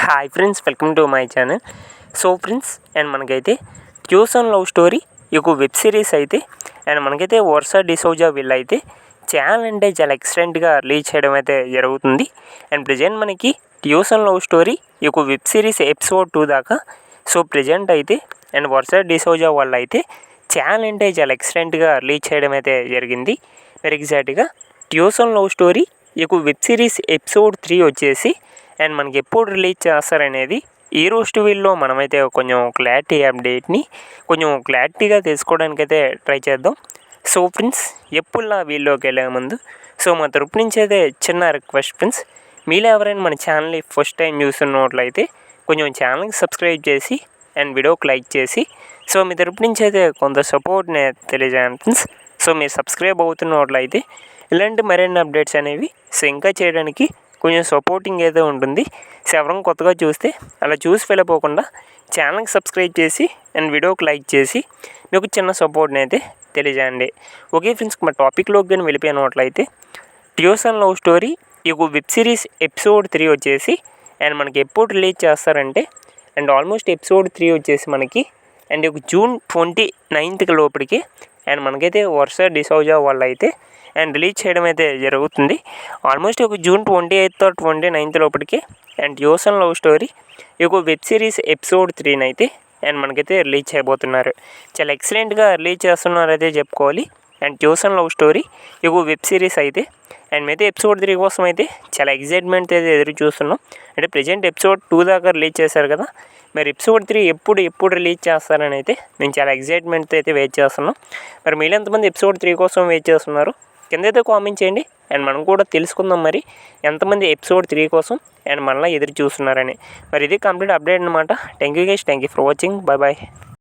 Hi friends, welcome to my channel. So friends, and మనకైతే tuition love story ఈ web series అయితే and మనకైతే వర్ష డిసోజా వీళ్ళైతే చాలా అంటే చాలా ఎక్సలెంట్గా రిలీజ్ చేయడం అయితే జరుగుతుంది. అండ్ ప్రజెంట్ మనకి ట్యూషన్ లవ్ స్టోరీ ఈ వెబ్ సిరీస్ ఎపిసోడ్ 2 దాకా సో ప్రజెంట్ అయితే అండ్ వర్ష డిసోజా వాళ్ళు అయితే చాలా అంటే చాలా ఎక్సలెంట్గా రిలీజ్ చేయడం అయితే జరిగింది. మరి ఎగ్జాక్ట్గా ట్యూషన్ లవ్ స్టోరీ ఈ వెబ్ సిరీస్ ఎపిసోడ్ 3 వచ్చేసి అండ్ మనకి ఎప్పుడు రిలీజ్ చేస్తారనేది ఈ రోజు వీడియోలో మనమైతే కొంచెం కొంచెం క్లారిటీగా తెలుసుకోవడానికైతే ట్రై చేద్దాం. సో ఫ్రెండ్స్, ఎప్పుడులా వీడియోకి వెళ్ళే ముందు సో మా తరపు నుంచి అయితే చిన్న రిక్వెస్ట్ ఫ్రెండ్స్, మీలో ఎవరైనా మన ఛానల్ని ఫస్ట్ టైం చూస్తున్నట్లయితే కొంచెం ఛానల్కి సబ్స్క్రైబ్ చేసి అండ్ వీడియోకి లైక్ చేసి సో మీ తరపు నుంచి అయితే కొంత సపోర్ట్ని తెలియజేయండి ఫ్రెండ్స్. సో మీరు సబ్స్క్రైబ్ అవుతున్నట్లయితే ఇలాంటి మరిన్ని అప్డేట్స్ అనేవి సో ఇంకా చేయడానికి కొంచెం సపోర్టింగ్ అయితే ఉంటుంది. సో ఎవరైనా కొత్తగా చూస్తే అలా చూసి వెళ్ళిపోకుండా ఛానల్కి సబ్స్క్రైబ్ చేసి అండ్ వీడియోకి లైక్ చేసి మీకు చిన్న సపోర్ట్ని అయితే తెలియజేయండి. ఓకే ఫ్రెండ్స్, మా టాపిక్లోకి కానీ వెళ్ళిపోయినట్లయితే ట్యూషన్ లవ్ స్టోరీ ఈ వెబ్ సిరీస్ ఎపిసోడ్ 3 వచ్చేసి అండ్ మనకి ఎప్పుడు రిలీజ్ చేస్తారంటే అండ్ ఆల్మోస్ట్ ఎపిసోడ్ 3 వచ్చేసి మనకి అండ్ జూన్ 29th లోపలికి అండ్ మనకైతే వర్ష డిసోజా వాళ్ళు అయితే అండ్ రిలీజ్ చేయడం అయితే జరుగుతుంది. ఆల్మోస్ట్ జూన్ 28th 29th లోపలికి అండ్ ట్యూషన్ లవ్ స్టోరీ ఈ వెబ్ సిరీస్ ఎపిసోడ్ 3 అయితే అండ్ మనకైతే రిలీజ్ చేయబోతున్నారు. చాలా ఎక్సలెంట్గా రిలీజ్ చేస్తున్నారు అయితే చెప్పుకోవాలి. అండ్ ట్యూషన్ లవ్ స్టోరీ ఈ వెబ్ సిరీస్ అయితే అండ్ అయితే ఎపిసోడ్ 3 కోసం అయితే చాలా ఎగ్జైట్మెంట్ అయితే ఎదురు చూస్తున్నాం. అంటే ప్రజెంట్ ఎపిసోడ్ 2 దాకా రిలీజ్ చేశారు కదా, మరి ఎపిసోడ్ 3 ఎప్పుడు రిలీజ్ చేస్తారని అయితే మేము చాలా ఎగ్జైట్మెంట్తో అయితే వెయిట్ చేస్తున్నాం. మరి మీరు ఎంతమంది ఎపిసోడ్ 3 కోసం వెయిట్ చేస్తున్నారు కింద అయితే కామెంట్ చేయండి. అండ్ మనం కూడా తెలుసుకుందాం మరి ఎంతమంది ఎపిసోడ్ 3 కోసం అండ్ మనలా ఎదురు చూస్తున్నారని. మరి ఇది కంప్లీట్ అప్డేట్ అనమాట. Thank you guys, thank you for watching. Bye bye.